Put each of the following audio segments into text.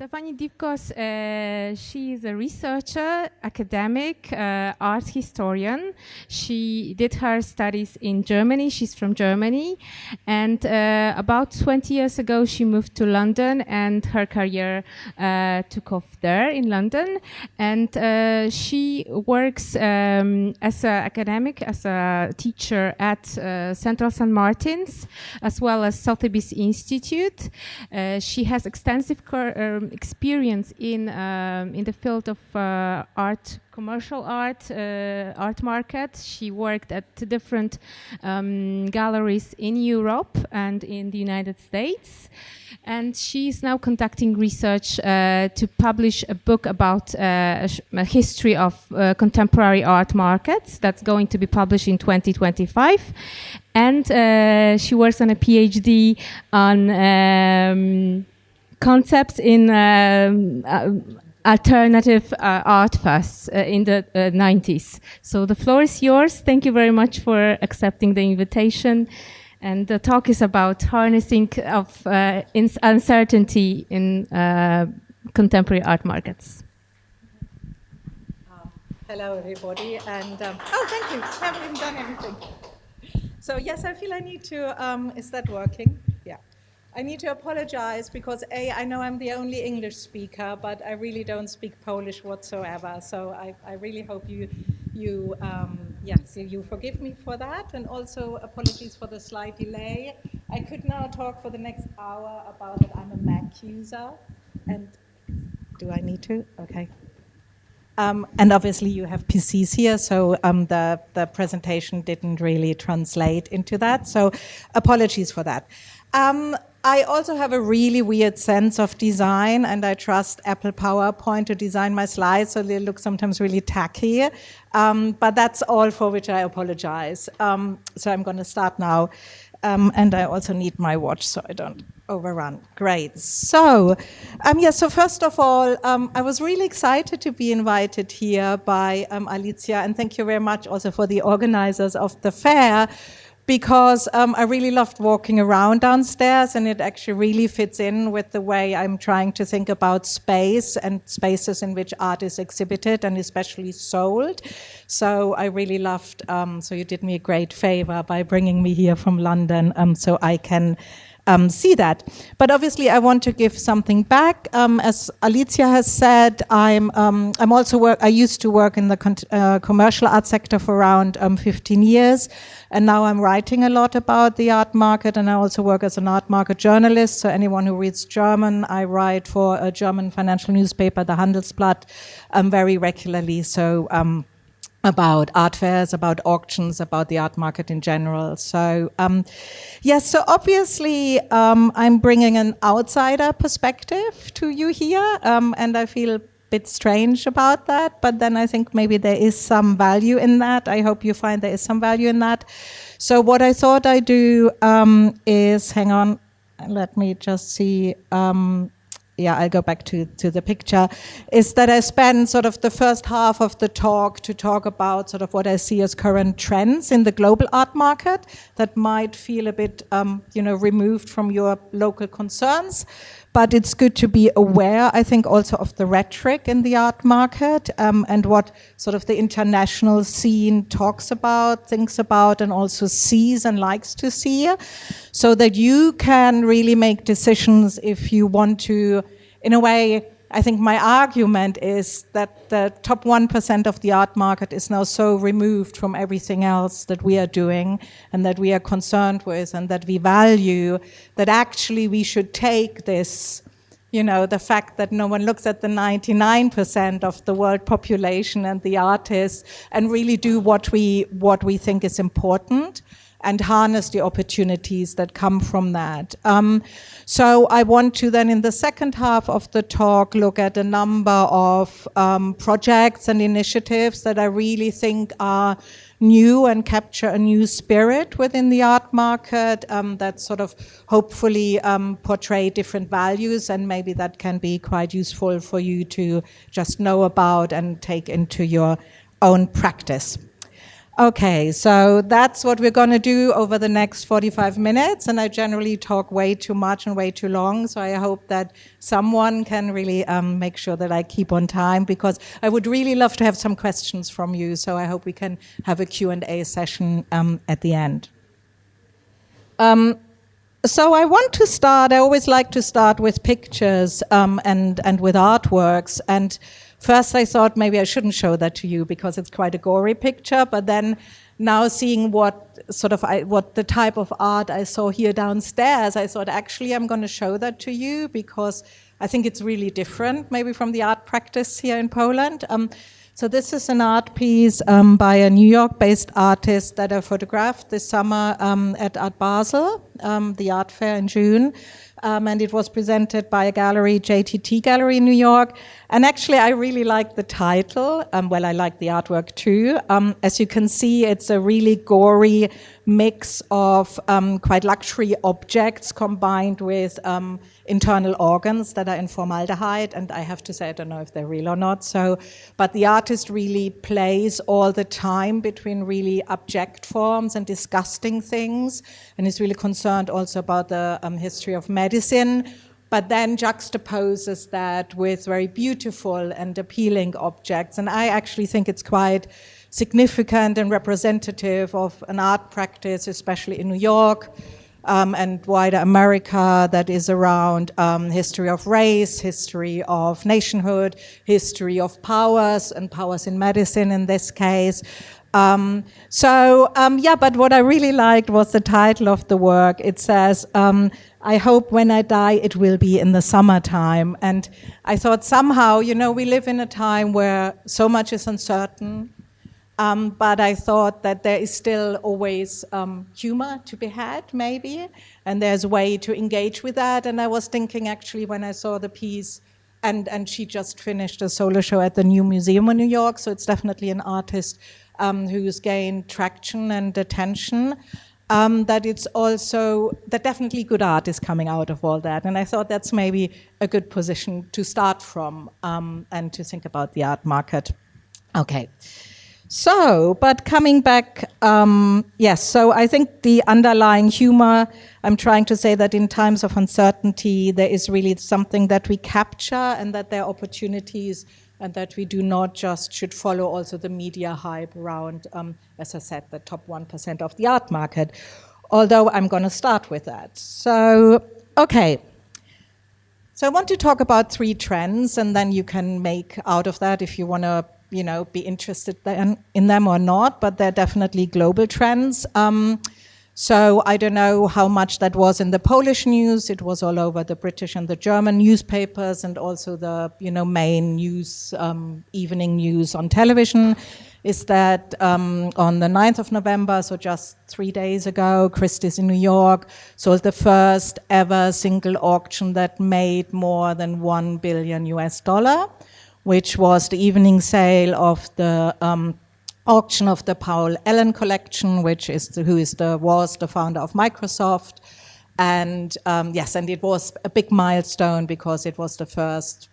Stephanie Dieckvoss, she is a researcher, academic, art historian. She did her studies in Germany. She's from Germany. And about 20 years ago, she moved to London, and her career took off there in London. And she works as an academic, as a teacher at Central St. Martin's, as well as Sotheby's Institute. She has extensive experience in the field of art, commercial art, art market. She worked at different galleries in Europe and in the United States. And she is now conducting research to publish a book about a history of contemporary art markets that's going to be published in 2025. And she works on a PhD on concepts in alternative art fuss in the 90s. So the floor is yours. Thank you very much for accepting the invitation. And the talk is about harnessing of uncertainty in contemporary art markets. Hello, everybody. And oh, thank you. I haven't even done anything. So yes, I feel I need to. Is that working? Yeah. I need to apologize because I know I'm the only English speaker, but I really don't speak Polish whatsoever. So I really hope you forgive me for that, and also apologies for the slight delay. I could now talk for the next hour about that I'm a Mac user, and do I need to? Okay. And obviously you have PCs here, so the presentation didn't really translate into that. So apologies for that. I also have a really weird sense of design, and I trust Apple PowerPoint to design my slides, so they look sometimes really tacky. But that's all for which I apologize. So I'm going to start now. And I also need my watch so I don't overrun. Great. So, so first of all, I was really excited to be invited here by Alicia, and thank you very much also for the organizers of the fair, because I really loved walking around downstairs, and it actually really fits in with the way I'm trying to think about space and spaces in which art is exhibited and especially sold. So I really loved, so you did me a great favor by bringing me here from London so I can see that. But obviously I want to give something back. As Alicia has said, I used to work in the commercial art sector for around 15 years, and now I'm writing a lot about the art market, and I also work as an art market journalist. So anyone who reads German, I write for a German financial newspaper, the Handelsblatt, very regularly. So about art fairs, about auctions, about the art market in general. So, so obviously I'm bringing an outsider perspective to you here, and I feel a bit strange about that, but then I think maybe there is some value in that. I hope you find there is some value in that. So what I thought I'd do is, hang on, let me just see, I'll go back to the picture, is that I spend sort of the first half of the talk to talk about sort of what I see as current trends in the global art market that might feel a bit, removed from your local concerns. But it's good to be aware, I think, also of the rhetoric in the art market and what sort of the international scene talks about, thinks about, and also sees and likes to see, so that you can really make decisions if you want to. In a way, I think my argument is that the top 1% of the art market is now so removed from everything else that we are doing and that we are concerned with and that we value, that actually we should take this, the fact that no one looks at the 99% of the world population and the artists and really do what we think is important and harness the opportunities that come from that. So I want to then in the second half of the talk look at a number of projects and initiatives that I really think are new and capture a new spirit within the art market that sort of hopefully portray different values, and maybe that can be quite useful for you to just know about and take into your own practice. Okay, so that's what we're going to do over the next 45 minutes, and I generally talk way too much and way too long, so I hope that someone can really make sure that I keep on time, because I would really love to have some questions from you, so I hope we can have a Q&A session at the end. So I want to start, I always like to start with pictures and with artworks, and first I thought maybe I shouldn't show that to you because it's quite a gory picture, but then now seeing what the type of art I saw here downstairs, I thought actually I'm going to show that to you because I think it's really different maybe from the art practice here in Poland. So this is an art piece by a New York-based artist that I photographed this summer at Art Basel, the art fair in June. And it was presented by a gallery, JTT Gallery in New York. And actually, I really like the title. Well, I like the artwork too. As you can see, it's a really gory mix of quite luxury objects combined with internal organs that are in formaldehyde. And I have to say, I don't know if they're real or not. But the artist really plays all the time between really abject forms and disgusting things. And is really concerned also about the history of medicine, but then juxtaposes that with very beautiful and appealing objects. And I actually think it's quite significant and representative of an art practice, especially in New York and wider America, that is around history of race, history of nationhood, history of powers, and powers in medicine in this case. But what I really liked was the title of the work. It says, I hope when I die it will be in the summertime. And I thought somehow, we live in a time where so much is uncertain, but I thought that there is still always humor to be had, maybe, and there's a way to engage with that. And I was thinking, actually, when I saw the piece, and she just finished a solo show at the New Museum in New York, so it's definitely an artist who's gained traction and attention, that definitely good art is coming out of all that. And I thought that's maybe a good position to start from and to think about the art market. Okay. So, but coming back, so I think the underlying humor, I'm trying to say that in times of uncertainty, there is really something that we capture and that there are opportunities and that we do not just should follow also the media hype around, as I said, the top 1% of the art market, although I'm going to start with that. So, okay. So I want to talk about 3 trends, and then you can make out of that if you want to be interested in them or not, but they're definitely global trends. So I don't know how much that was in the Polish news. It was all over the British and the German newspapers, and also the main news, evening news on television, is that on the 9th of November, so just 3 days ago, Christie's in New York sold the first ever single auction that made more than $1 billion, which was the evening sale of the auction of the Paul Allen collection, which is was the founder of Microsoft, and and it was a big milestone because it was the first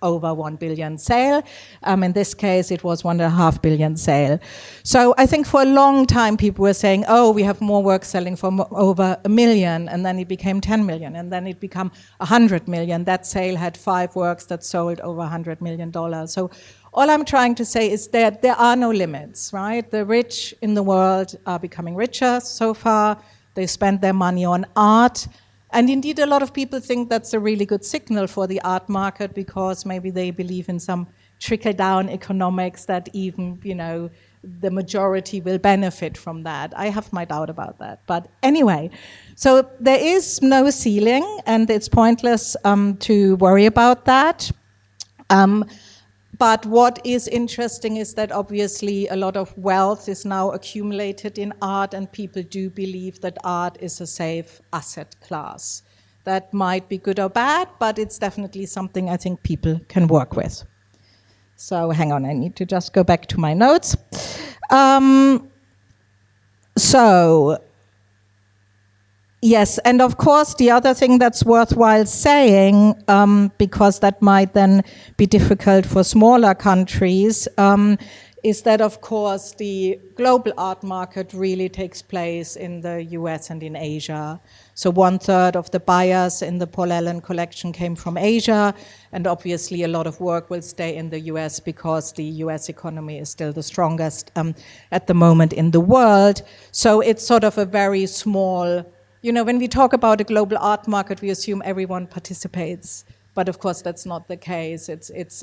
over 1 billion sale. In this case, it was 1.5 billion sale. So I think for a long time people were saying, oh, we have more work selling for over 1 million, and then it became 10 million, and then it became 100 million. That sale had 5 works that sold over $100 million. So all I'm trying to say is that there are no limits, right? The rich in the world are becoming richer so far. They spend their money on art. And indeed, a lot of people think that's a really good signal for the art market because maybe they believe in some trickle-down economics that even, the majority will benefit from that. I have my doubt about that. But anyway, so there is no ceiling, and it's pointless to worry about that. But what is interesting is that obviously a lot of wealth is now accumulated in art, and people do believe that art is a safe asset class. That might be good or bad, but it's definitely something I think people can work with. So hang on, I need to just go back to my notes. Yes, and of course the other thing that's worthwhile saying, because that might then be difficult for smaller countries, is that, of course, the global art market really takes place in the US and in Asia. So 1/3 of the buyers in the Paul Allen collection came from Asia, and obviously a lot of work will stay in the US because the US economy is still the strongest at the moment in the world. So it's sort of a very small, when we talk about a global art market, we assume everyone participates. But of course, that's not the case.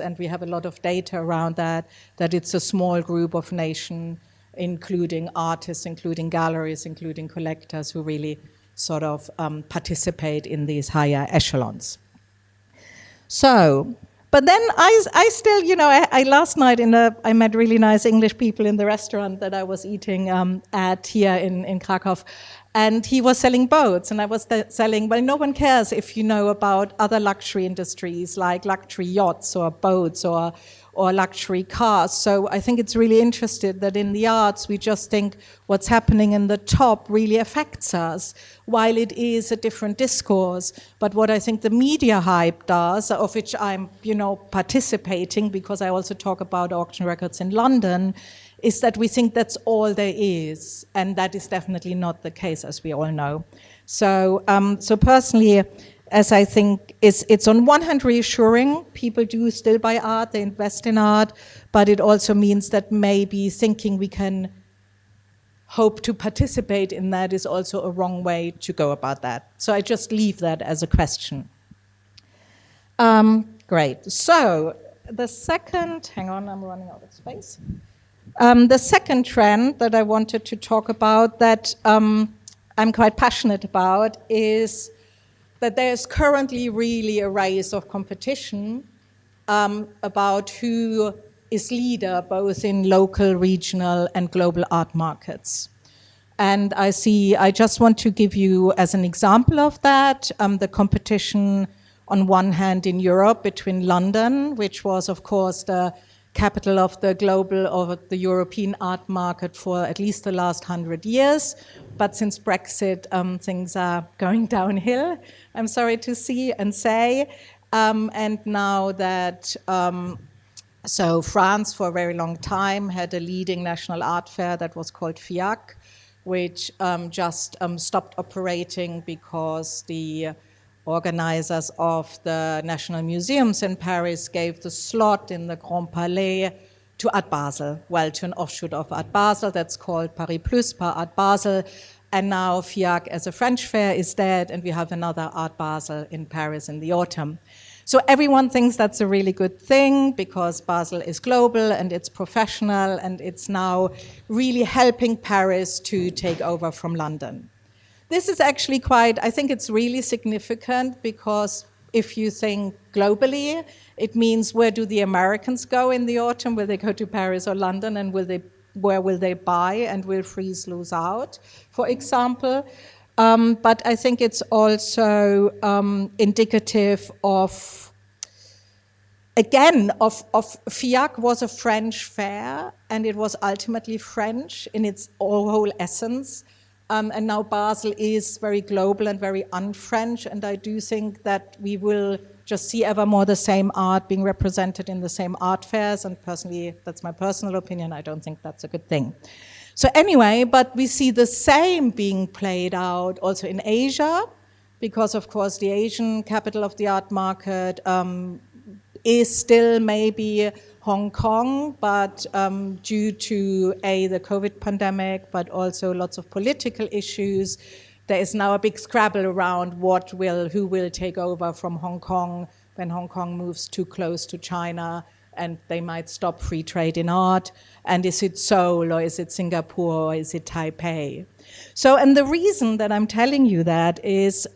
And we have a lot of data around that it's a small group of nations, including artists, including galleries, including collectors, who really sort of participate in these higher echelons. So, but then I still, I last night I met really nice English people in the restaurant that I was eating at here in Krakow. And he was selling boats, and I was selling, well, no one cares if you know about other luxury industries like luxury yachts or boats or luxury cars. So I think it's really interesting that in the arts we just think what's happening in the top really affects us, while it is a different discourse. But what I think the media hype does, of which I'm, participating, because I also talk about auction records in London, is that we think that's all there is, and that is definitely not the case, as we all know. So, so personally, as I think it's on one hand reassuring, people do still buy art, they invest in art, but it also means that maybe thinking we can hope to participate in that is also a wrong way to go about that. So I just leave that as a question. Great. So the second, hang on, I'm running out of space. The second trend that I wanted to talk about that I'm quite passionate about is that there's currently really a race of competition about who is leader both in local, regional, and global art markets. And I just want to give you as an example of that the competition on one hand in Europe between London, which was of course the capital of the global or the European art market for at least the last 100 years. But since Brexit, things are going downhill, I'm sorry to see and say. And now that, so France for a very long time had a leading national art fair that was called FIAC, which just stopped operating because the organizers of the National Museums in Paris gave the slot in the Grand Palais to Art Basel, well, to an offshoot of Art Basel that's called Paris Plus par Art Basel. And now FIAC as a French fair is dead, and we have another Art Basel in Paris in the autumn. So everyone thinks that's a really good thing because Basel is global and it's professional and it's now really helping Paris to take over from London. This is actually I think it's really significant because if you think globally, it means where do the Americans go in the autumn? Will they go to Paris or London, and where will they buy, and will Frieze lose out, for example? But I think it's also indicative of, again, of FIAC was a French fair, and it was ultimately French in its whole essence. And now Basel is very global and very un-French, and I do think that we will just see ever more the same art being represented in the same art fairs, and personally, that's my personal opinion, I don't think that's a good thing. So anyway, but we see the same being played out also in Asia, because of course the Asian capital of the art market is still maybe Hong Kong, but due to the COVID pandemic, but also lots of political issues, there is now a big scrabble around who will take over from Hong Kong when Hong Kong moves too close to China, and they might stop free trade in art. And is it Seoul, or is it Singapore, or is it Taipei? So, and the reason that I'm telling you that is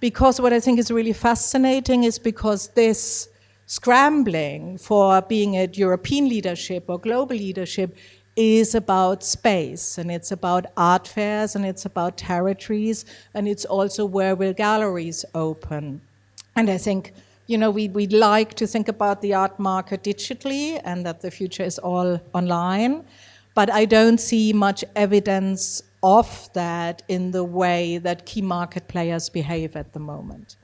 because what I think is really fascinating is because this scrambling for being at European leadership or global leadership is about space, and it's about art fairs, and it's about territories, and it's also where will galleries open. And I think, we'd like to think about the art market digitally and that the future is all online, but I don't see much evidence of that in the way that key market players behave at the moment.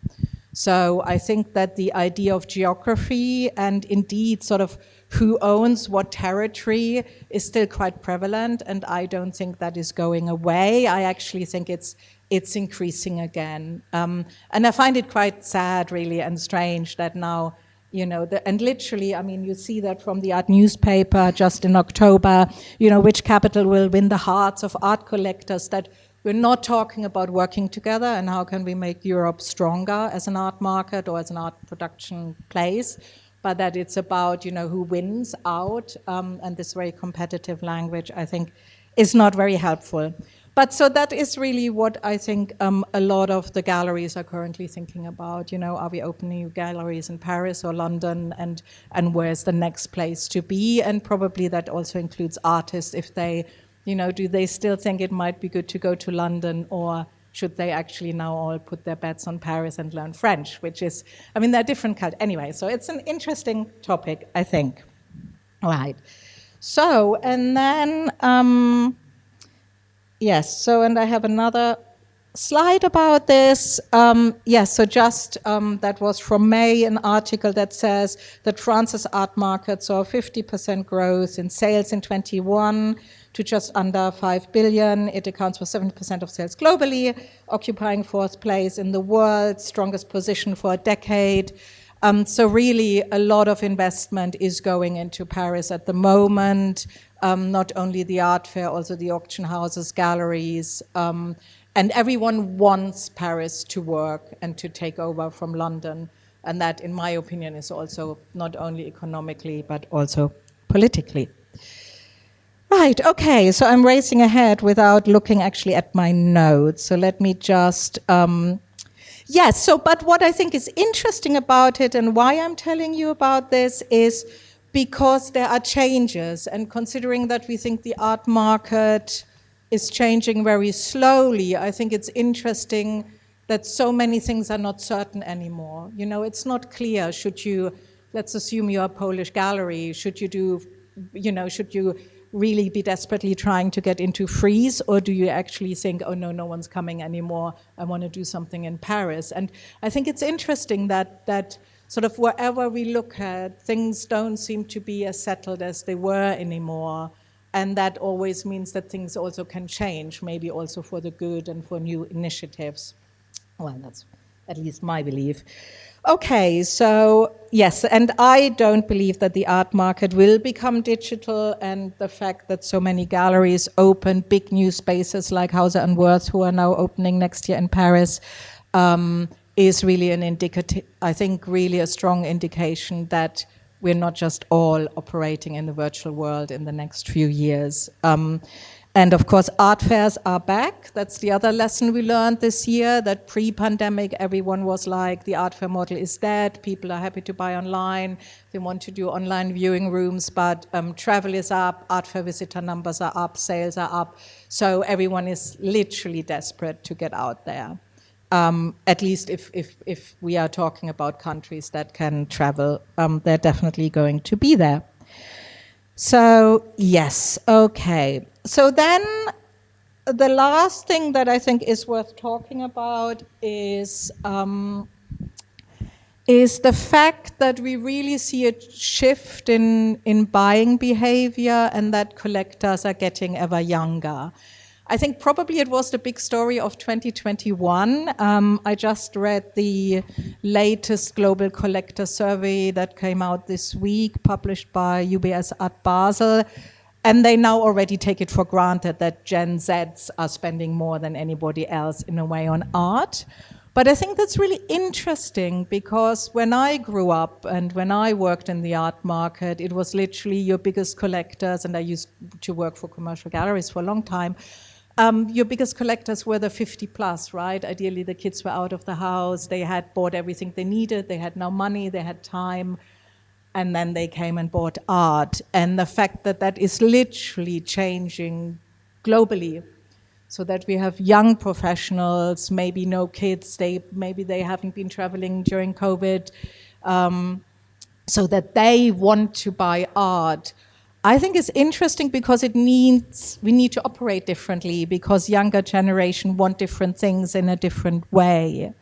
So I think that the idea of geography and indeed sort of who owns what territory is still quite prevalent, and I don't think that is going away. I actually think it's increasing again. And I find it quite sad, really, and strange that now, and literally, I mean, you see that from the art newspaper just in October, which capital will win the hearts of art collectors, that we're not talking about working together and how can we make Europe stronger as an art market or as an art production place, but that it's about, who wins out, and this very competitive language, I think, is not very helpful. But so that is really what I think a lot of the galleries are currently thinking about. Are we opening new galleries in Paris or London, and where's the next place to be? And probably that also includes artists, if they, do they still think it might be good to go to London, or should they actually now all put their bets on Paris and learn French, which is, I mean, they're different cultures. Anyway, so it's an interesting topic, I think. All right. So, and then, yes, so, and I have another slide about this. Yes, so just that was from May, an article that says that France's art market saw 50% growth in sales in 21 to just under 5 billion. It accounts for 70% of sales globally, occupying fourth place in the world, strongest position for a decade. So really a lot of investment is going into Paris at the moment, not only the art fair, also the auction houses, galleries, and everyone wants Paris to work and to take over from London. And that, in my opinion, is also not only economically, but also politically. Right, okay, so I'm racing ahead without looking actually at my notes. So let me just, yes, so but what I think is interesting about it and why I'm telling you about this is because there are changes, and considering that we think the art market is changing very slowly, I think it's interesting that so many things are not certain anymore. It's not clear, let's assume you're a Polish gallery, should you really be desperately trying to get into Frieze, or do you actually think, oh no one's coming anymore, I want to do something in Paris? And I think it's interesting that sort of wherever we look at, things don't seem to be as settled as they were anymore. And that always means that things also can change, maybe also for the good and for new initiatives. Well, that's at least my belief. Okay, so yes, and I don't believe that the art market will become digital, and the fact that so many galleries open big new spaces like Hauser and Wirth, who are now opening next year in Paris, is really an indicative, I think really a strong indication that we're not just all operating in the virtual world in the next few years. And of course, art fairs are back. That's the other lesson we learned this year, that pre-pandemic, everyone was like, the art fair model is dead. People are happy to buy online. They want to do online viewing rooms, but travel is up, art fair visitor numbers are up, sales are up. So everyone is literally desperate to get out there. At least if we are talking about countries that can travel, they're definitely going to be there. So, yes, okay. So then the last thing that I think is worth talking about is the fact that we really see a shift in buying behavior, and that collectors are getting ever younger. I think probably it was the big story of 2021. I just read the latest global collector survey that came out this week, published by UBS Art Basel. And they now already take it for granted that Gen Zs are spending more than anybody else in a way on art. But I think that's really interesting, because when I grew up and when I worked in the art market, it was literally your biggest collectors, and I used to work for commercial galleries for a long time. Your biggest collectors were the 50 plus, right? Ideally, the kids were out of the house, they had bought everything they needed, they had no money, they had time, and then they came and bought art. And the fact that that is literally changing globally, so that we have young professionals, maybe no kids, maybe they haven't been traveling during COVID, so that they want to buy art, I think is interesting, because it means we need to operate differently, because younger generation want different things in a different way.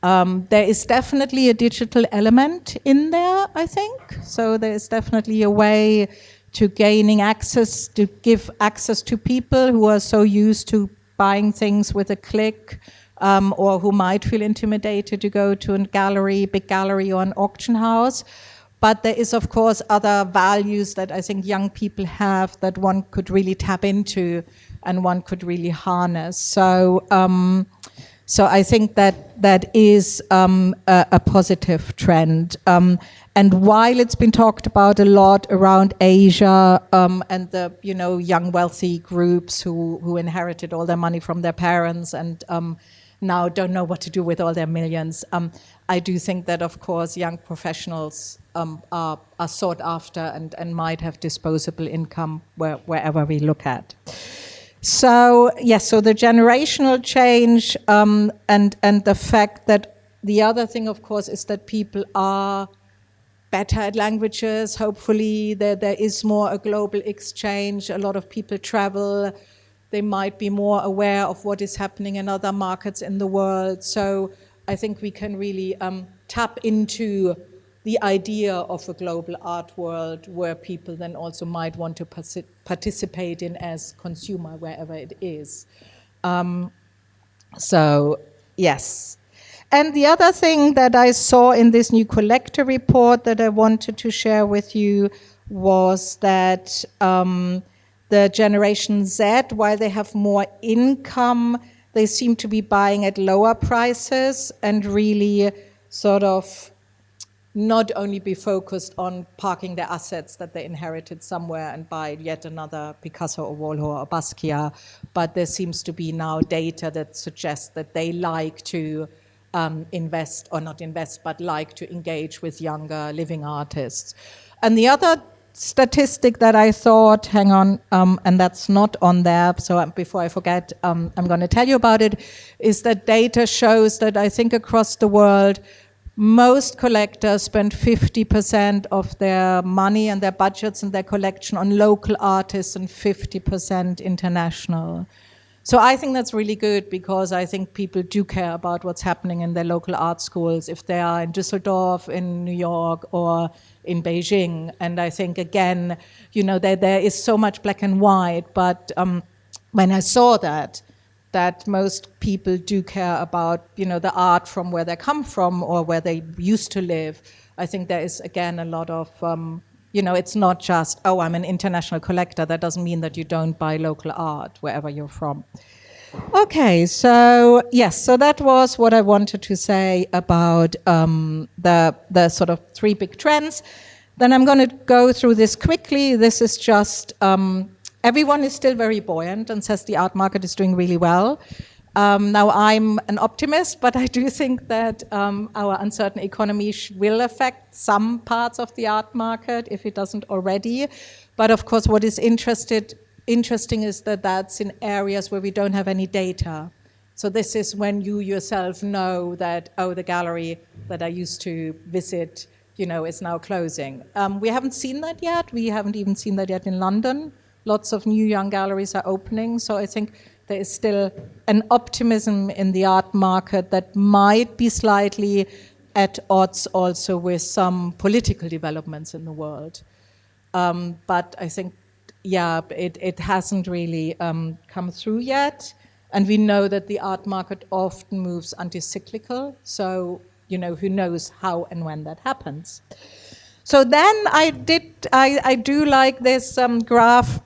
There is definitely a digital element in there, I think. So there is definitely a way to gaining access, to give access to people who are so used to buying things with a click, or who might feel intimidated to go to a gallery, big gallery or an auction house. But there is, of course, other values that I think young people have that one could really tap into and one could really harness. So I think that is a positive trend. And while it's been talked about a lot around Asia, and the young wealthy groups who inherited all their money from their parents and now don't know what to do with all their millions, I do think that, of course, young professionals are sought after and might have disposable income wherever we look at. So yes, so the generational change, and the fact that the other thing, of course, is that people are better at languages. Hopefully, there is more a global exchange. A lot of people travel. They might be more aware of what is happening in other markets in the world. So I think we can really tap into the idea of a global art world where people then also might want to participate in as consumer wherever it is. So yes. And the other thing that I saw in this new collector report that I wanted to share with you was that the Generation Z, while they have more income, they seem to be buying at lower prices and really sort of not only be focused on parking their assets that they inherited somewhere and buy yet another Picasso or Warhol or Basquiat, but there seems to be now data that suggests that they like to invest, or not invest, but like to engage with younger living artists. And the other statistic that I thought, hang on, and that's not on there, so before I forget, I'm going to tell you about it, is that data shows that I think across the world, most collectors spend 50% of their money and their budgets and their collection on local artists and 50% international. So I think that's really good, because I think people do care about what's happening in their local art schools, if they are in Düsseldorf, in New York, or in Beijing. And I think, again, there is so much black and white, but when I saw that most people do care about, the art from where they come from or where they used to live. I think there is, again, a lot of, it's not just, oh, I'm an international collector. That doesn't mean that you don't buy local art wherever you're from. Okay, so yes, so that was what I wanted to say about the sort of three big trends. Then I'm going to go through this quickly. This is just... everyone is still very buoyant and says the art market is doing really well. Now, I'm an optimist, but I do think that our uncertain economy will affect some parts of the art market, if it doesn't already. But of course, what is interesting is that that's in areas where we don't have any data. So this is when you yourself know that, oh, the gallery that I used to visit, is now closing. We haven't seen that yet. We haven't even seen that yet in London. Lots of new young galleries are opening, so I think there is still an optimism in the art market that might be slightly at odds also with some political developments in the world. But I think, it hasn't really come through yet, and we know that the art market often moves anti-cyclical, so, who knows how and when that happens. So then I do like this graph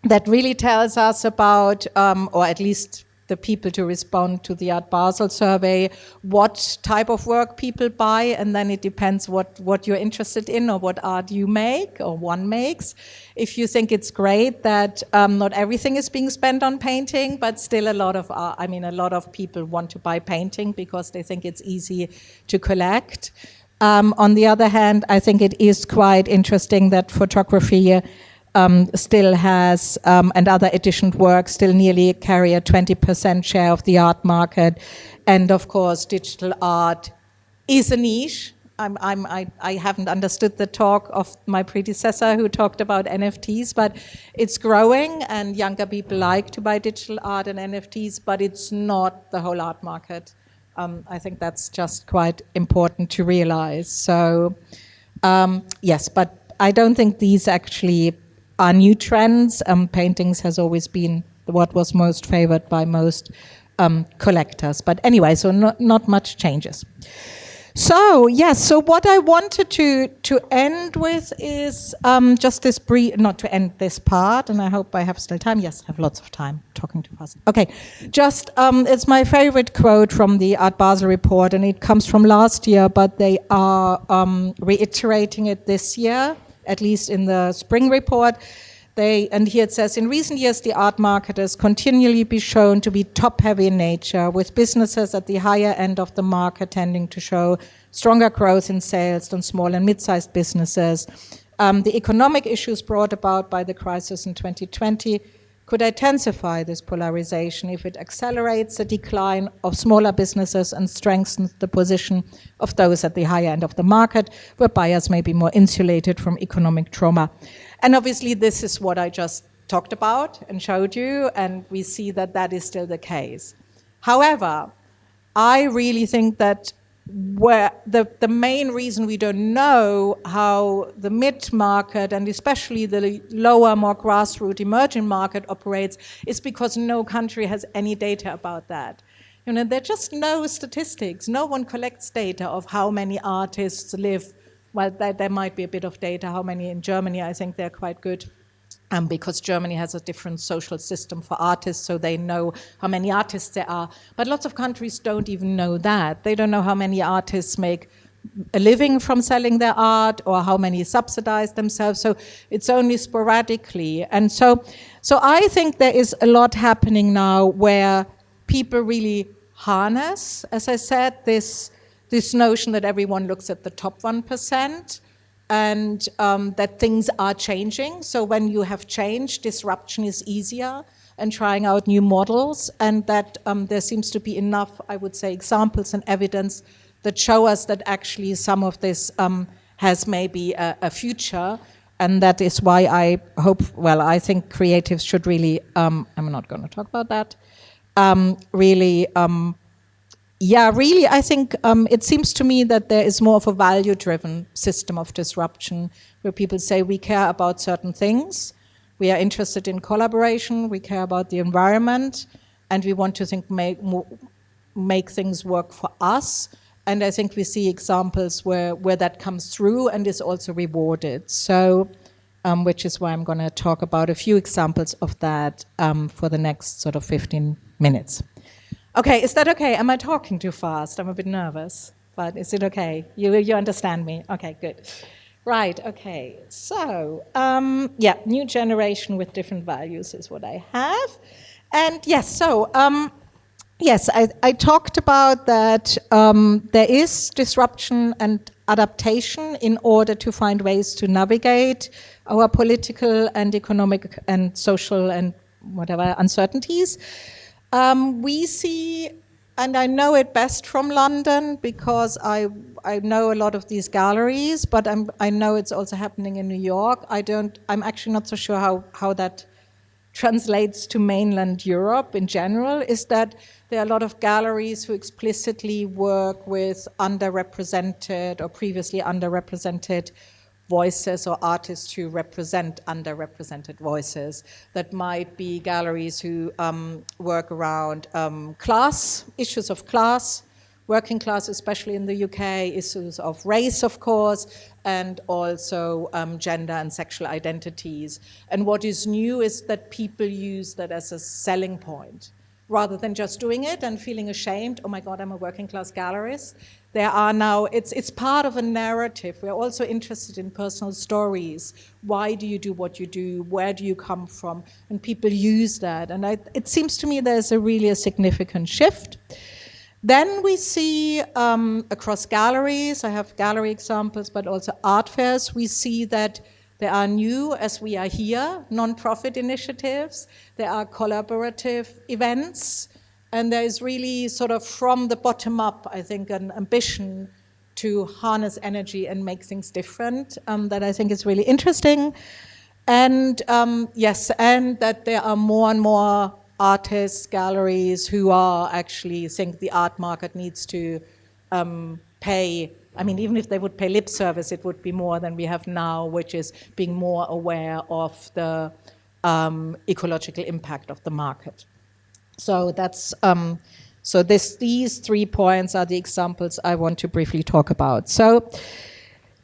that really tells us about, or at least the people to respond to the Art Basel survey, what type of work people buy, and then it depends what you're interested in or what art you make or one makes. If you think it's great that not everything is being spent on painting, but still a lot of people want to buy painting because they think it's easy to collect. On the other hand, I think it is quite interesting that photography still has, and other editioned works still nearly carry a 20% share of the art market. And of course, digital art is a niche. I haven't understood the talk of my predecessor who talked about NFTs, but it's growing and younger people like to buy digital art and NFTs, but it's not the whole art market. I think that's just quite important to realize. So, yes, but I don't think these actually are new trends. Paintings has always been what was most favored by most collectors. But anyway, so not much changes. So, yes, so what I wanted to end with is just this brief, not to end this part, and I hope I have still time. Yes, I have lots of time, talking too fast. Okay, just, it's my favorite quote from the Art Basel report, and it comes from last year, but they are reiterating it this year, at least in the spring report. And here it says, in recent years, the art market has continually been shown to be top-heavy in nature, with businesses at the higher end of the market tending to show stronger growth in sales than small and mid-sized businesses. The economic issues brought about by the crisis in 2020 could intensify this polarization if it accelerates the decline of smaller businesses and strengthens the position of those at the higher end of the market, where buyers may be more insulated from economic trauma. And obviously, this is what I just talked about and showed you, and we see that that is still the case. However, I really think that where the main reason we don't know how the mid-market and especially the lower, more grassroots emerging market operates is because no country has any data about that. You know, there are just no statistics. No one collects data of how many artists live. Well, there might be a bit of data, how many in Germany. I think they're quite good. Because Germany has a different social system for artists, so they know how many artists there are. But lots of countries don't even know that. They don't know how many artists make a living from selling their art or how many subsidize themselves. So it's only sporadically. And so I think there is a lot happening now where people really harness, as I said, this notion that everyone looks at the top 1%. And that things are changing. So when you have change, disruption is easier and trying out new models. And that there seems to be enough, I would say, examples and evidence that show us that actually some of this has maybe a future. And that is why I hope, well, I think creatives should really, I'm not going to talk about that, really, I think it seems to me that there is more of a value-driven system of disruption where people say we care about certain things, we are interested in collaboration, we care about the environment, and we want to make things work for us. And I think we see examples where that comes through and is also rewarded. So, which is why I'm going to talk about a few examples of that for the next sort of 15 minutes. Okay, is that okay? Am I talking too fast? I'm a bit nervous, but is it okay? You understand me? Okay, good. Right, okay. So, new generation with different values is what I have. And yes, so, I talked about that there is disruption and adaptation in order to find ways to navigate our political and economic and social and whatever uncertainties. We see, and I know it best from London because I know a lot of these galleries, but I know it's also happening in New York. I'm actually not so sure how that translates to mainland Europe in general, is that there are a lot of galleries who explicitly work with underrepresented or previously underrepresented voices or artists who represent underrepresented voices. That might be galleries who work around class, issues of class, working class, especially in the UK, issues of race, of course, and also gender and sexual identities. And what is new is that people use that as a selling point. Rather than just doing it and feeling ashamed, oh my God, I'm a working class gallerist. There are now, it's part of a narrative. We're also interested in personal stories. Why do you do what you do? Where do you come from? And people use that. And it seems to me there's really a significant shift. Then we see across galleries, I have gallery examples, but also art fairs, we see that there are new, as we are here, non-profit initiatives. There are collaborative events. And there is really sort of from the bottom up, I think, an ambition to harness energy and make things different that I think is really interesting. And yes, and that there are more and more artists, galleries who are actually think the art market needs to pay. I mean, even if they would pay lip service, it would be more than we have now, which is being more aware of the ecological impact of the market. So that's these 3 points are the examples I want to briefly talk about. So.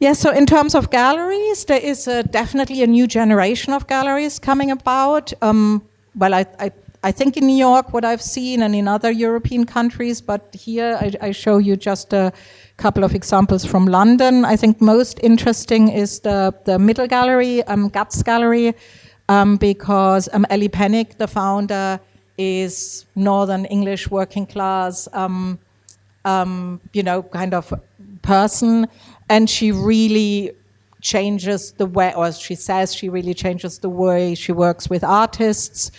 Yeah, so in terms of galleries, there is definitely a new generation of galleries coming about. Well, I think in New York, what I've seen, and in other European countries, but here I show you just a couple of examples from London. I think most interesting is the middle gallery, Guts Gallery, because Ellie Pennick, the founder, is Northern English working class, kind of person. And she really changes the way, or she says she really changes the way she works with artists.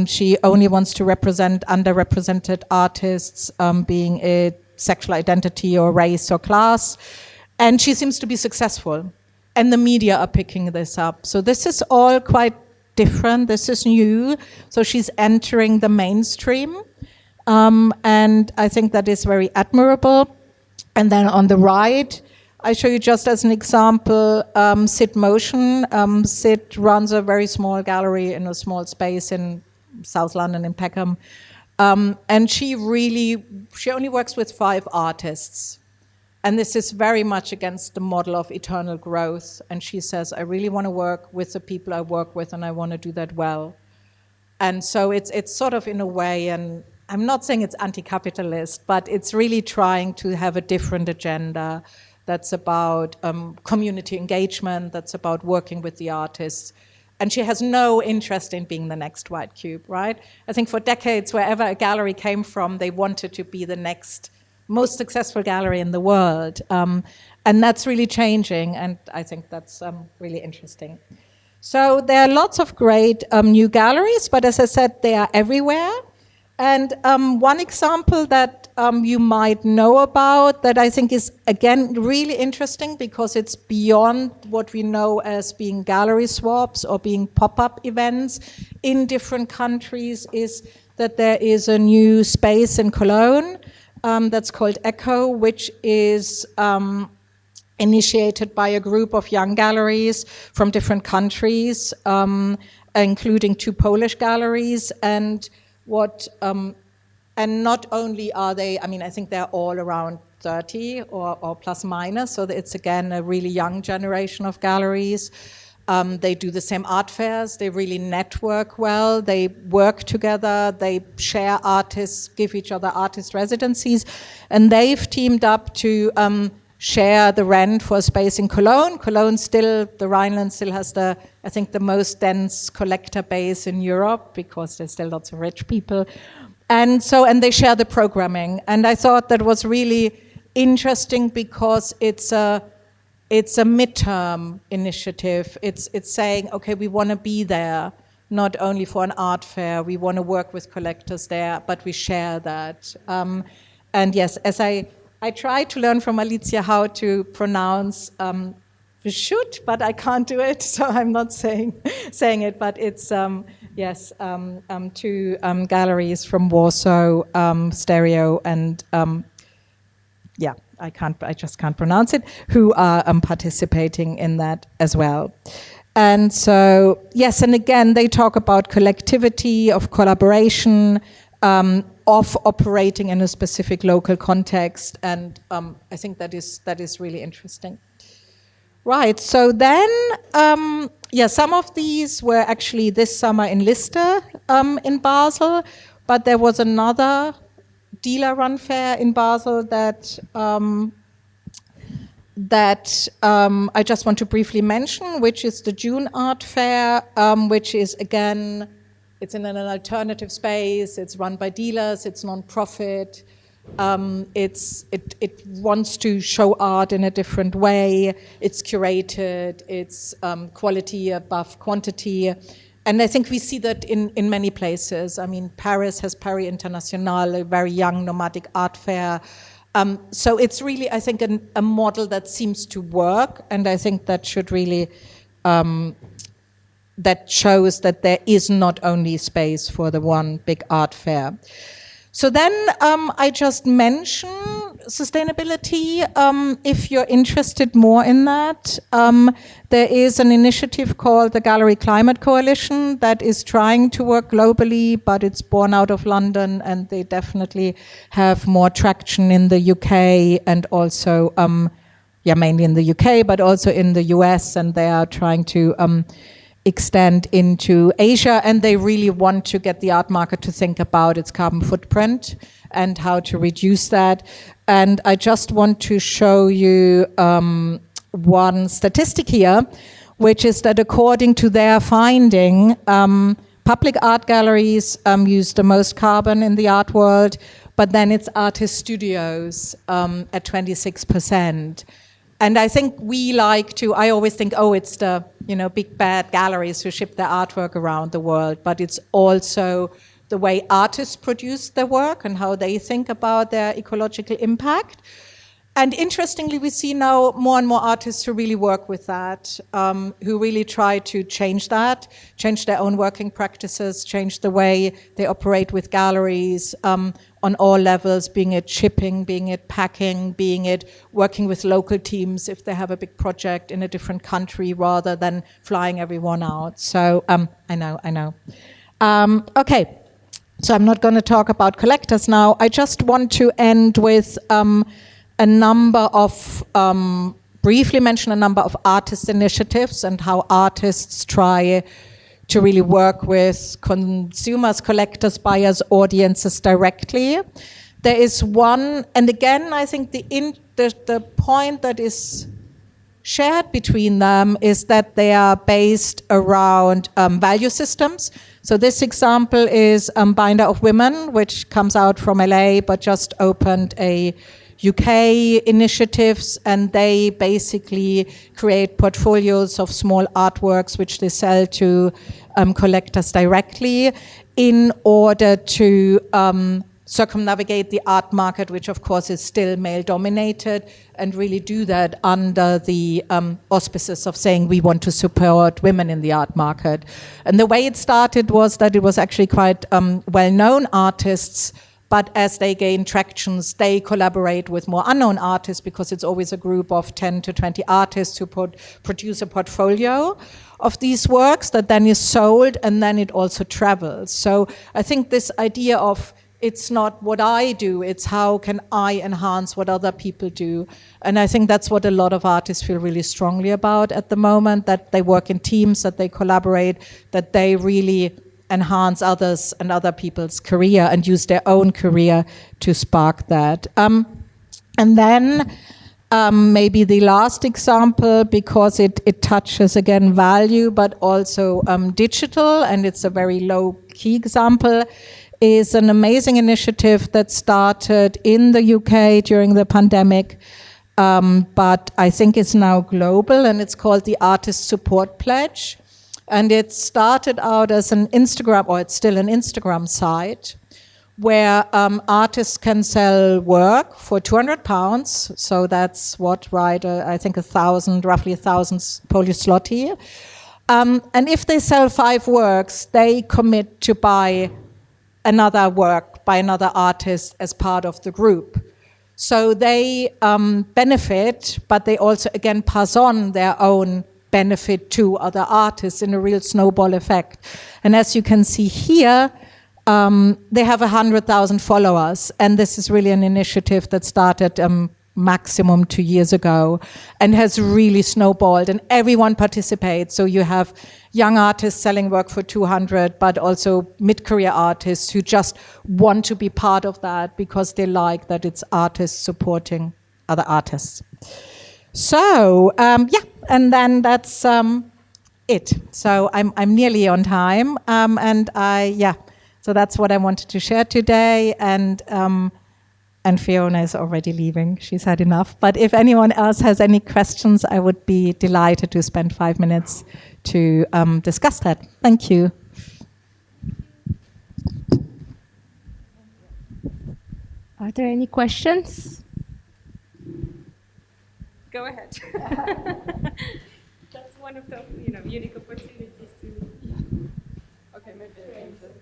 She only wants to represent underrepresented artists, being it sexual identity or race or class. And she seems to be successful. And the media are picking this up. So this is all quite different. This is new. So she's entering the mainstream. And I think that is very admirable. And then on the right, I show you just as an example, Sid Motion. Sid runs a very small gallery in a small space in South London in Peckham. And she only works with 5 artists. And this is very much against the model of eternal growth. And she says, I really want to work with the people I work with, and I want to do that well. And so it's sort of in a way, and I'm not saying it's anti-capitalist, but it's really trying to have a different agenda that's about community engagement, that's about working with the artists. And she has no interest in being the next White Cube, right? I think for decades, wherever a gallery came from, they wanted to be the next most successful gallery in the world. And that's really changing, and I think that's really interesting. So there are lots of great new galleries, but as I said, they are everywhere. And one example that you might know about that I think is, again, really interesting because it's beyond what we know as being gallery swaps or being pop-up events in different countries is that there is a new space in Cologne that's called Echo, which is initiated by a group of young galleries from different countries, including 2 Polish galleries. And not only are they, I mean, I think they're all around 30 or plus minus, so it's again a really young generation of galleries. They do the same art fairs, they really network well, they work together, they share artists, give each other artist residencies, and they've teamed up to share the rent for a space in Cologne. Cologne still, the Rhineland still has I think the most dense collector base in Europe because there's still lots of rich people. And they share the programming. And I thought that was really interesting because it's a midterm initiative. It's saying, okay, we want to be there, not only for an art fair, we want to work with collectors there, but we share that. And yes, as I tried to learn from Alicia how to pronounce should, but I can't do it, so I'm not saying it, but it's, yes, 2 galleries from Warsaw, Stereo, and yeah, I just can't pronounce it, who are participating in that as well. And so, yes, and again, they talk about collectivity, of collaboration, of operating in a specific local context, and I think that is really interesting. Right, so then, some of these were actually this summer in Lister in Basel, but there was another dealer-run fair in Basel that I just want to briefly mention, which is the June Art Fair, which is, again, it's in an alternative space, it's run by dealers, it's non-profit, it wants to show art in a different way, it's curated, it's quality above quantity. And I think we see that in many places. I mean, Paris has Paris International, a very young nomadic art fair. So it's really, I think, a model that seems to work, and I think that should really that shows that there is not only space for the one big art fair. So then I just mention sustainability. If you're interested more in that, there is an initiative called the Gallery Climate Coalition that is trying to work globally, but it's born out of London, and they definitely have more traction in the UK and also, mainly in the UK, but also in the US, and they are trying to extend into Asia, and they really want to get the art market to think about its carbon footprint and how to reduce that. And I just want to show you one statistic here, which is that according to their finding, public art galleries use the most carbon in the art world, but then it's artist studios at 26%. And I think I always think, it's the, big bad galleries who ship their artwork around the world, but it's also the way artists produce their work and how they think about their ecological impact. And interestingly, we see now more and more artists who really work with that, who really try to change that, change their own working practices, change the way they operate with galleries on all levels, being it shipping, being it packing, being it working with local teams if they have a big project in a different country rather than flying everyone out. So I know. Okay, so I'm not going to talk about collectors now. I just want to end with a number of, briefly mention a number of artist initiatives and how artists try to really work with consumers, collectors, buyers, audiences directly. There is one, and again, I think the point that is shared between them is that they are based around value systems. So this example is Binder of Women, which comes out from LA, but just opened a UK initiatives, and they basically create portfolios of small artworks which they sell to collectors directly in order to circumnavigate the art market, which of course is still male dominated, and really do that under the auspices of saying we want to support women in the art market. And the way it started was that it was actually quite well-known artists, but as they gain tractions, they collaborate with more unknown artists, because it's always a group of 10 to 20 artists who produce a portfolio of these works that then is sold, and then it also travels. So I think this idea of it's not what I do, it's how can I enhance what other people do. And I think that's what a lot of artists feel really strongly about at the moment, that they work in teams, that they collaborate, that they really enhance others and other people's career and use their own career to spark that. And then maybe the last example, because it touches again value, but also digital, and it's a very low-key example, is an amazing initiative that started in the UK during the pandemic, but I think it's now global, and it's called the Artist Support Pledge. And it started out as an Instagram, or it's still an Instagram site, where artists can sell work for £200. So that's I think roughly 1,000 Polish zloty. And if they sell 5 works, they commit to buy another work by another artist as part of the group. So they benefit, but they also again pass on their own benefit to other artists in a real snowball effect. And as you can see here, they have 100,000 followers, and this is really an initiative that started maximum 2 years ago and has really snowballed, and everyone participates. So you have young artists selling work for 200, but also mid-career artists who just want to be part of that because they like that it's artists supporting other artists. So and then that's it. So I'm nearly on time, so that's what I wanted to share today. And Fiona is already leaving. She's had enough. But if anyone else has any questions, I would be delighted to spend 5 minutes to discuss that. Thank you. Are there any questions? Go ahead. That's one of the unique opportunities to. Okay, maybe I can just.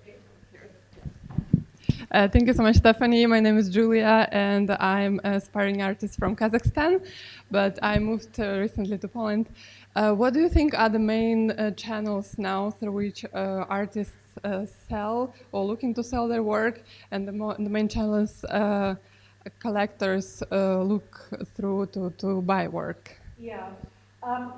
Thank you so much, Stephanie. My name is Julia, and I'm an aspiring artist from Kazakhstan, but I moved recently to Poland. What do you think are the main channels now through which artists sell or looking to sell their work, and the main channels collectors look through to buy work? Yeah.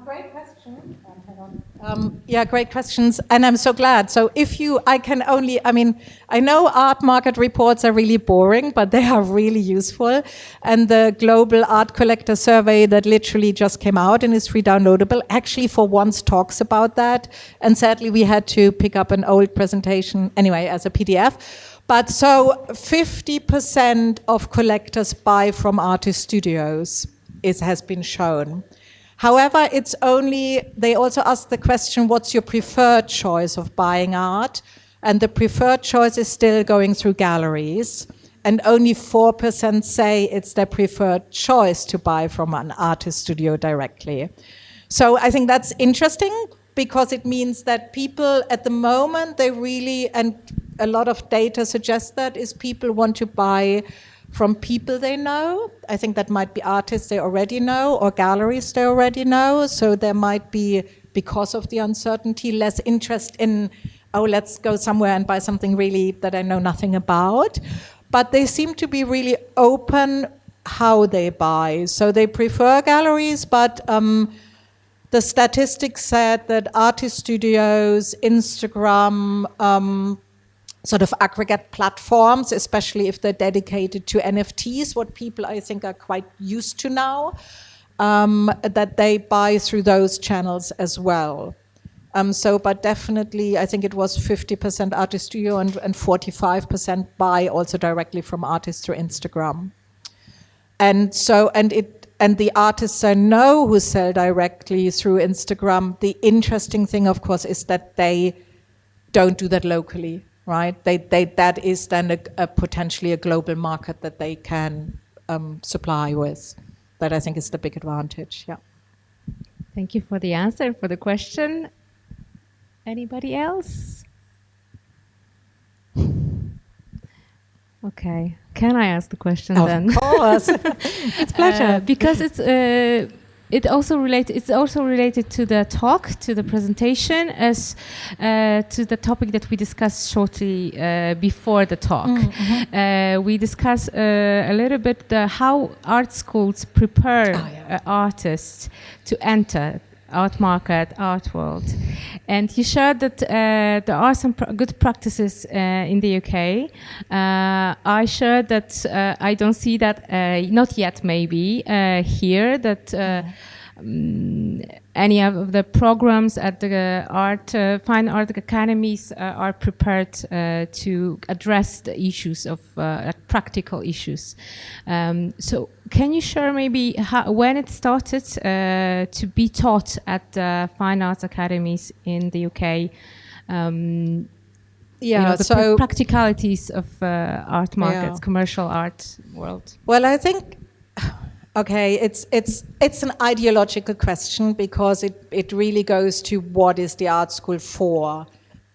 Great question. Hang on. Yeah, great questions. And I'm so glad. So I know art market reports are really boring, but they are really useful. And the Global Art Collector Survey that literally just came out and is free downloadable actually for once talks about that. And sadly, we had to pick up an old presentation anyway as a PDF. But so 50% of collectors buy from artist studios, has been shown. However, they also ask the question, what's your preferred choice of buying art? And the preferred choice is still going through galleries. And only 4% say it's their preferred choice to buy from an artist studio directly. So I think that's interesting because it means that people at the moment, and a lot of data suggests that, is people want to buy from people they know. I think that might be artists they already know or galleries they already know. So there might be, because of the uncertainty, less interest in, let's go somewhere and buy something really that I know nothing about. But they seem to be really open how they buy. So they prefer galleries, but the statistics said that artist studios, Instagram, sort of aggregate platforms, especially if they're dedicated to NFTs, what people I think are quite used to now, that they buy through those channels as well. But definitely, I think it was 50% artist studio and 45% buy also directly from artists through Instagram. And the artists I know who sell directly through Instagram, the interesting thing, of course, is that they don't do that locally. Right, that is then a potentially a global market that they can supply with. That I think is the big advantage. Yeah. Thank you for the answer, for the question. Anybody else? Okay. Can I ask the question then? Of course. It's a pleasure. Because it's also related to the talk, to the presentation, as to the topic that we discussed shortly before the talk. We discussed a little bit how art schools prepare artists to enter art market, art world. And you shared that there are some good practices in the UK. I shared that I don't see that, not yet maybe, here, that any of the programs at the fine art academies are prepared to address the issues of practical issues. So can you share maybe when it started to be taught at the fine arts academies in the UK? The practicalities of art markets, commercial art world. Well, I think, it's an ideological question because it really goes to what is the art school for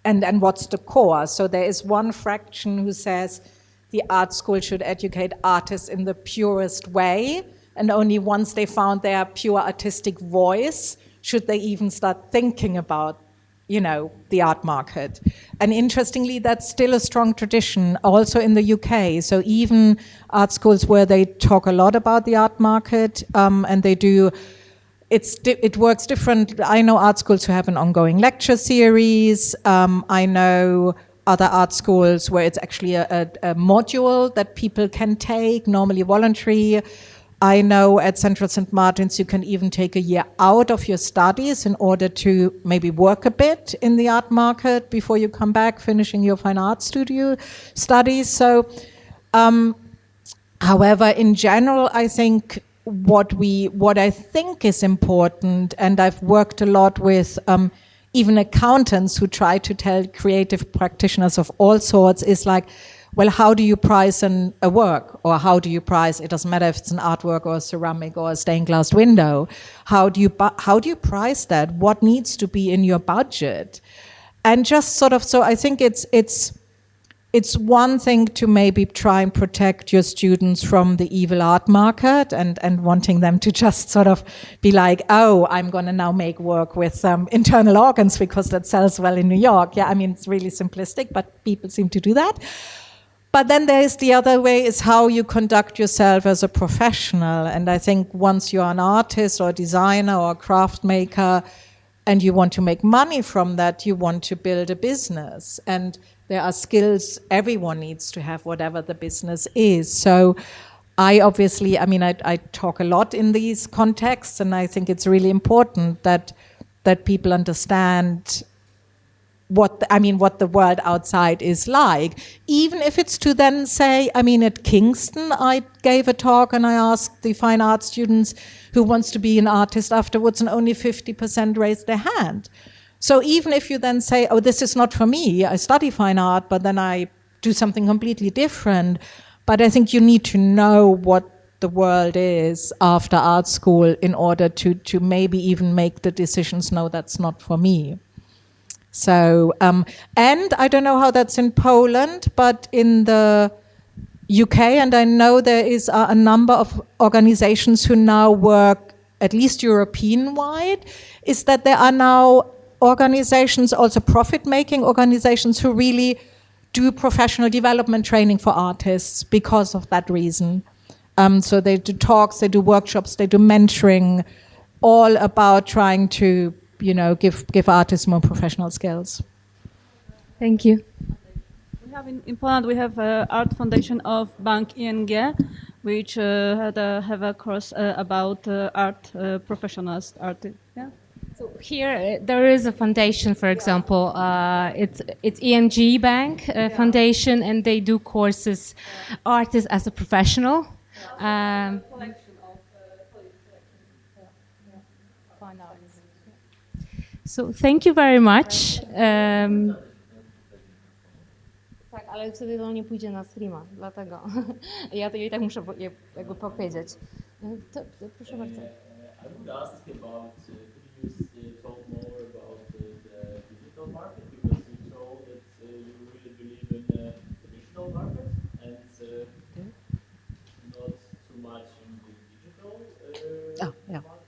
and what's the core. So there is one fraction who says the art school should educate artists in the purest way, and only once they found their pure artistic voice should they even start thinking about the art market. And interestingly, that's still a strong tradition also in the UK. So even art schools where they talk a lot about the art market, and they do, it works different. I know art schools who have an ongoing lecture series. I know other art schools where it's actually a module that people can take, normally voluntary. I know at Central St. Martin's you can even take a year out of your studies in order to maybe work a bit in the art market before you come back finishing your fine art studio studies. So, however, in general, I think what I think is important, and I've worked a lot with even accountants who try to tell creative practitioners of all sorts, is like, well, how do you price a work? Or how do you price, it doesn't matter if it's an artwork or a ceramic or a stained glass window. How do you price that? What needs to be in your budget? And just sort of, so I think it's one thing to maybe try and protect your students from the evil art market and wanting them to just sort of be like, oh, I'm going to now make work with internal organs because that sells well in New York. Yeah, I mean, it's really simplistic, but people seem to do that. But then there is the other way, is how you conduct yourself as a professional. And I think once you're an artist or a designer or a craft maker, and you want to make money from that, you want to build a business. And there are skills everyone needs to have, whatever the business is. So I obviously, I mean, I talk a lot in these contexts, and I think it's really important that people understand what the world outside is like, even if it's to then say, I mean, at Kingston, I gave a talk and I asked the fine art students who wants to be an artist afterwards, and only 50% raised their hand. So even if you then say, oh, this is not for me, I study fine art, but then I do something completely different. But I think you need to know what the world is after art school in order to maybe even make the decisions, no, that's not for me. So, and I don't know how that's in Poland, but in the UK, and I know there is a number of organizations who now work, at least European-wide, is that there are now organizations, also profit-making organizations, who really do professional development training for artists because of that reason. So they do talks, they do workshops, they do mentoring, all about trying to give artists more professional skills. Thank you. We have in Poland, we have an art foundation of Bank ING, which have a course about art professionals. Yeah. So here there is a foundation, for example, it's ING Bank Foundation, and they do courses, artists as a professional. So thank you very much. Tak, ale wtedy to nie pójdzie na streama, dlatego ja to i tak muszę jakby powiedzieć. Proszę bardzo. I would ask about, could you talk more about the digital market, because you told that you really believe in the traditional market and not too much in the digital market?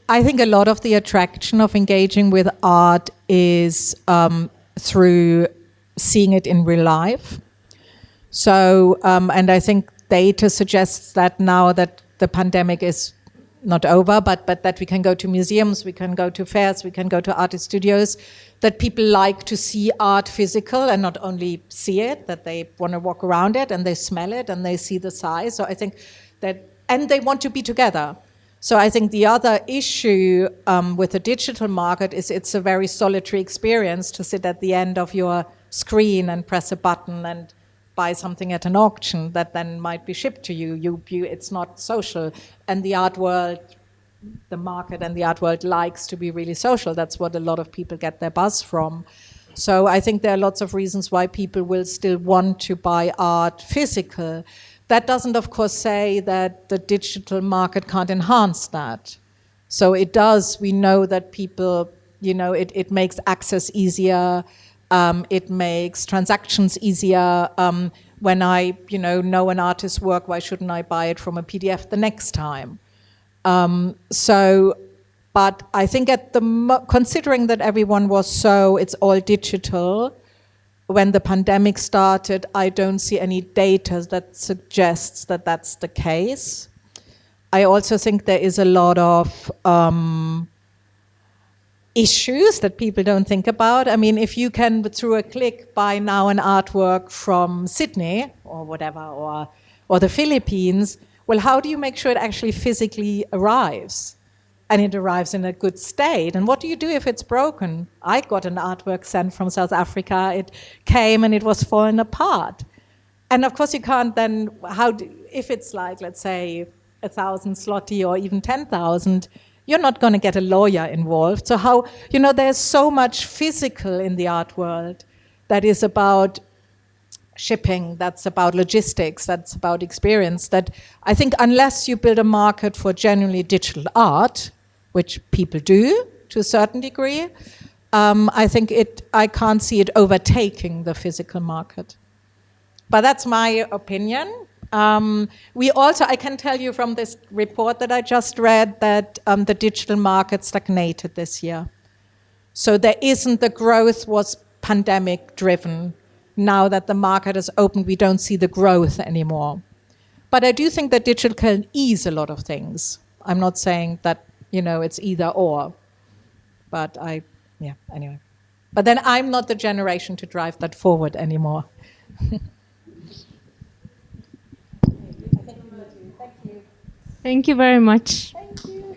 I think a lot of the attraction of engaging with art is through seeing it in real life. So, and I think data suggests that now that the pandemic is not over, but that we can go to museums, we can go to fairs, we can go to artist studios, that people like to see art physical and not only see it, that they want to walk around it and they smell it and they see the size. So I think that, and they want to be together. So I think the other issue with the digital market is it's a very solitary experience to sit at the end of your screen and press a button and buy something at an auction that then might be shipped to you. It's not social. And the art world, the market and the art world likes to be really social. That's what a lot of people get their buzz from. So I think there are lots of reasons why people will still want to buy art physical. That doesn't, of course, say that the digital market can't enhance that. So it does. We know that people, it makes access easier. It makes transactions easier. When I, know an artist's work, why shouldn't I buy it from a PDF the next time? But I think considering that everyone was it's all digital, when the pandemic started, I don't see any data that suggests that that's the case. I also think there is a lot of issues that people don't think about. I mean, if you can, through a click, buy now an artwork from Sydney or whatever, or the Philippines, well, how do you make sure it actually physically arrives? And it arrives in a good state. And what do you do if it's broken? I got an artwork sent from South Africa. It came and it was falling apart. And of course you can't then, if it's like, let's say, 1,000 zloty or even 10,000, you're not going to get a lawyer involved. So how, there's so much physical in the art world that is about shipping, that's about logistics, that's about experience, that I think unless you build a market for genuinely digital art, which people do to a certain degree, I think I can't see it overtaking the physical market. But that's my opinion. I can tell you from this report that I just read that the digital market stagnated this year. So the growth was pandemic driven. Now that the market is open, we don't see the growth anymore. But I do think that digital can ease a lot of things. I'm not saying that, it's either or. But anyway. But then I'm not the generation to drive that forward anymore. Thank you very much. Thank you.